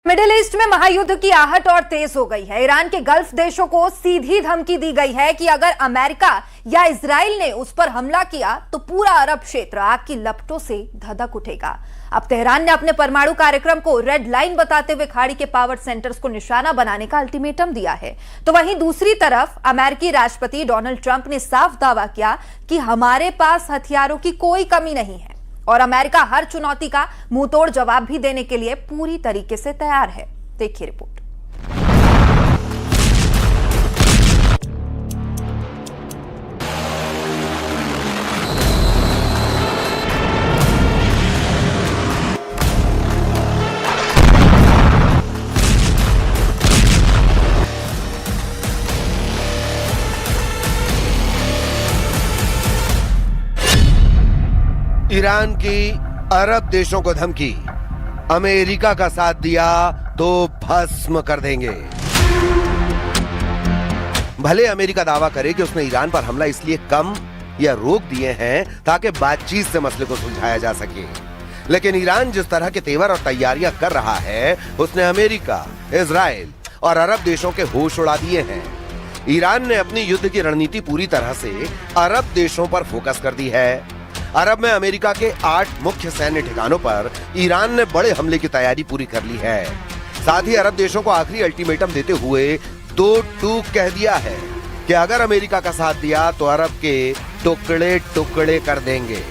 Middle east में महायुद्ध की आहट और तेज हो गई है। ईरान के गल्फ देशों को सीधी धमकी दी गई है कि अगर अमेरिका या इजराइल ने उस पर हमला किया तो पूरा अरब क्षेत्र आग की लपटों से धधक उठेगा। अब तेहरान ने अपने परमाणु कार्यक्रम को रेड लाइन बताते हुए खाड़ी के पावर सेंटर्स को निशाना बनाने का अल्टीमेटम दिया है। तो वहीं दूसरी तरफ अमेरिकी राष्ट्रपति डोनाल्ड ट्रंप ने साफ दावा किया कि हमारे पास हथियारों की कोई कमी नहीं है और अमेरिका हर चुनौती का मुंहतोड़ जवाब भी देने के लिए पूरी तरीके से तैयार है। देखिए रिपोर्ट। ईरान की अरब देशों को धमकी, अमेरिका का साथ दिया तो भस्म कर देंगे। भले अमेरिका दावा करे कि उसने ईरान पर हमला इसलिए कम या रोक दिए हैं ताकि बातचीत से मसले को सुलझाया जा सके, लेकिन ईरान जिस तरह के तेवर और तैयारियां कर रहा है उसने अमेरिका, इजराइल और अरब देशों के होश उड़ा दिए हैं। ईरान ने अपनी युद्ध की रणनीति पूरी तरह से अरब देशों पर फोकस कर दी है। अरब में अमेरिका के 8 मुख्य सैन्य ठिकानों पर ईरान ने बड़े हमले की तैयारी पूरी कर ली है। साथ ही अरब देशों को आखिरी अल्टीमेटम देते हुए 2 टूक कह दिया है कि अगर अमेरिका का साथ दिया तो अरब के टुकड़े टुकड़े कर देंगे।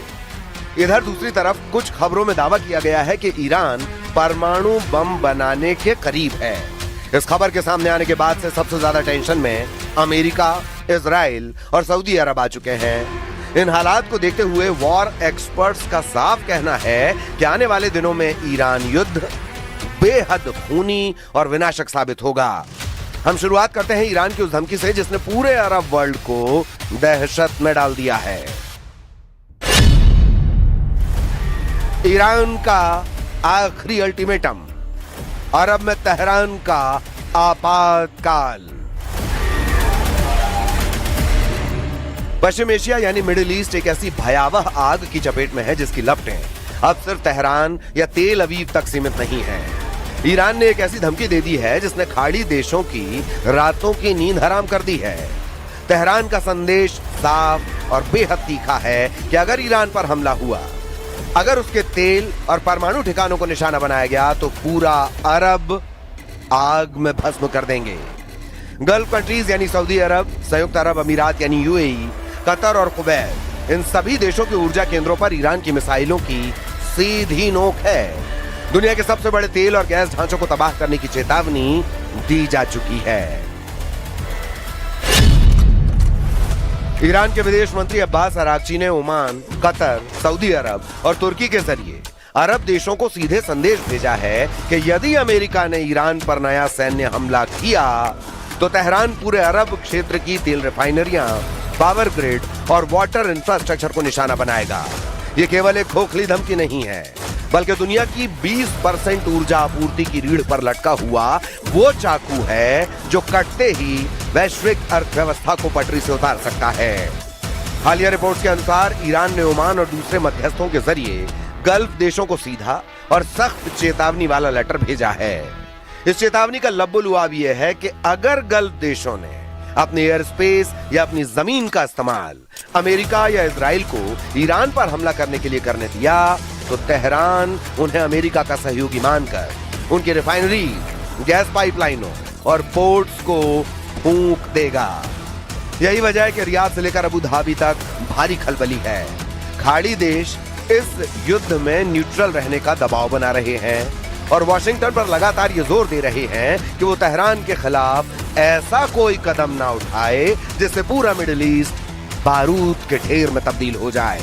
इधर दूसरी तरफ कुछ खबरों में दावा किया गया है कि ईरान परमाणु बम बनाने के करीब है। इस खबर के सामने आने के बाद से सबसे ज्यादा टेंशन में अमेरिका, इजराइल और सऊदी अरब आ चुके हैं। इन हालात को देखते हुए वॉर एक्सपर्ट्स का साफ कहना है कि आने वाले दिनों में ईरान युद्ध बेहद खूनी और विनाशक साबित होगा। हम शुरुआत करते हैं ईरान की उस धमकी से जिसने पूरे अरब वर्ल्ड को दहशत में डाल दिया है। ईरान का आखिरी अल्टीमेटम, अरब में तेहरान का आपातकाल। पश्चिम एशिया यानी मिडिल ईस्ट एक ऐसी भयावह आग की चपेट में है जिसकी लपटें अब सिर्फ तेहरान या तेल अवीव तक सीमित नहीं है। ईरान ने एक ऐसी धमकी दे दी है जिसने खाड़ी देशों की रातों की नींद हराम कर दी है। तेहरान का संदेश साफ और बेहद तीखा है कि अगर ईरान पर हमला हुआ, अगर उसके तेल और परमाणु ठिकानों को निशाना बनाया गया तो पूरा अरब आग में भस्म कर देंगे। गल्फ कंट्रीज यानी सऊदी अरब, संयुक्त अरब अमीरात यानी यूएई, कतर और कुवैत, इन सभी देशों के ऊर्जा केंद्रों पर ईरान की मिसाइलों की सीधी नोक है। दुनिया के सबसे बड़े तेल और गैस ढांचों को तबाह करने की चेतावनी दी जा चुकी है। ईरान के विदेश मंत्री अब्बास अरागची ने ओमान, कतर, सऊदी अरब और तुर्की के जरिए अरब देशों को सीधे संदेश भेजा है कि यदि अमेरिका ने ईरान पर नया सैन्य हमला किया तो तेहरान पूरे अरब क्षेत्र की तेल रिफाइनरियां, पावर ग्रिड और वाटर इंफ्रास्ट्रक्चर को निशाना बनाएगा। ये केवल एक खोखली धमकी नहीं है, बल्कि दुनिया की 20% ऊर्जा आपूर्ति की रीढ़ पर लटका हुआ वो चाकू है जो कटते ही वैश्विक अर्थव्यवस्था को पटरी से उतार सकता है। हालिया रिपोर्ट्स के अनुसार ईरान ने ओमान और दूसरे मध्यस्थों के जरिए गल्फ देशों को सीधा और सख्त चेतावनी वाला लेटर भेजा है। इस चेतावनी का लब्बुलुआब यह है कि अगर गल्फ देशों ने अपने एयर स्पेस या अपनी जमीन का इस्तेमाल अमेरिका या इजराइल को ईरान पर हमला करने के लिए करने दिया तो तेहरान उन्हें अमेरिका का सहयोगी मानकर उनकी रिफाइनरी, गैस पाइपलाइनों और पोर्ट्स को फूंक देगा। यही वजह है कि रियाद से लेकर अबू धाबी तक भारी खलबली है। खाड़ी देश इस युद्ध में न्यूट्रल रहने का दबाव बना रहे हैं और वॉशिंगटन पर लगातार ये जोर दे रहे हैं कि वो तेहरान के खिलाफ ऐसा कोई कदम ना उठाए जिससे पूरा मिडिल ईस्ट बारूद के ढेर में तब्दील हो जाए.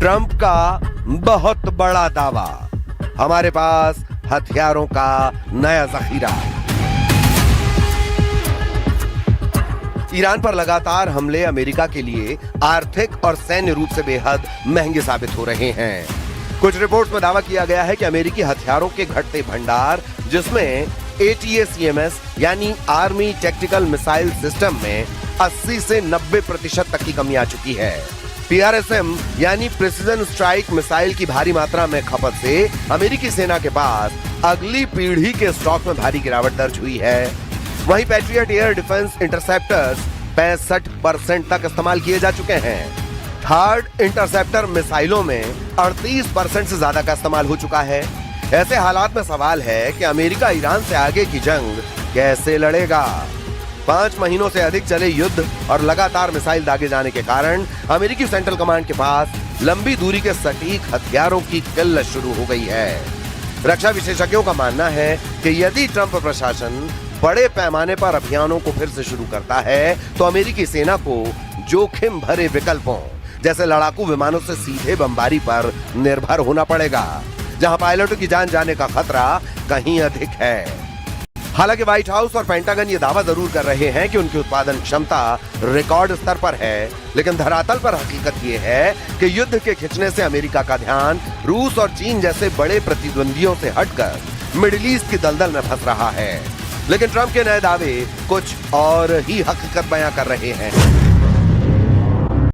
ट्रंप का बहुत बड़ा दावा, हमारे पास हथियारों का नया जखीरा. ईरान पर लगातार हमले अमेरिका के लिए आर्थिक और सैन्य रूप से बेहद महंगे साबित हो रहे हैं। कुछ रिपोर्ट्स में दावा किया गया है कि अमेरिकी हथियारों के घटते भंडार, जिसमें ATACMS यानी आर्मी टैक्टिकल मिसाइल सिस्टम में 80 से 90% तक की कमी आ चुकी है। PRSM यानी प्रिसिजन स्ट्राइक मिसाइल की भारी मात्रा में खपत से अमेरिकी सेना के पास अगली पीढ़ी के स्टॉक में भारी गिरावट दर्ज हुई है। वहीं पैट्रियट एयर डिफेंस इंटरसेप्टर्स 65% तक इस्तेमाल किए जा चुके हैं। थर्ड इंटरसेप्टर मिसाइलों में 38% से ज्यादा का इस्तेमाल हो चुका है। ऐसे हालात में सवाल है कि अमेरिका ईरान से आगे की जंग कैसे लड़ेगा। 5 महीनों से अधिक चले युद्ध और लगातार मिसाइल दागे जाने के कारण अमेरिकी सेंट्रल कमांड के पास लंबी दूरी के सटीक हथियारों की किल्लत शुरू हो गई है। रक्षा विशेषज्ञों का मानना है कि यदि ट्रंप प्रशासन बड़े पैमाने पर अभियानों को फिर से शुरू करता है तो अमेरिकी सेना को जोखिम भरे विकल्पों जैसे लड़ाकू विमानों से सीधे बमबारी पर निर्भर होना पड़ेगा, जहां पायलटों की जान जाने का खतरा कहीं अधिक है। हालांकि व्हाइट हाउस और पेंटागन ये दावा जरूर कर रहे हैं कि उनकी उत्पादन क्षमता रिकॉर्ड स्तर पर है, लेकिन धरातल पर हकीकत ये है कि युद्ध के खिंचने से अमेरिका का ध्यान रूस और चीन जैसे बड़े प्रतिद्वंदियों से हटकर मिडिल ईस्ट की दलदल में फंस रहा है। लेकिन ट्रंप के नए दावे कुछ और ही हकीकत बयां कर रहे हैं।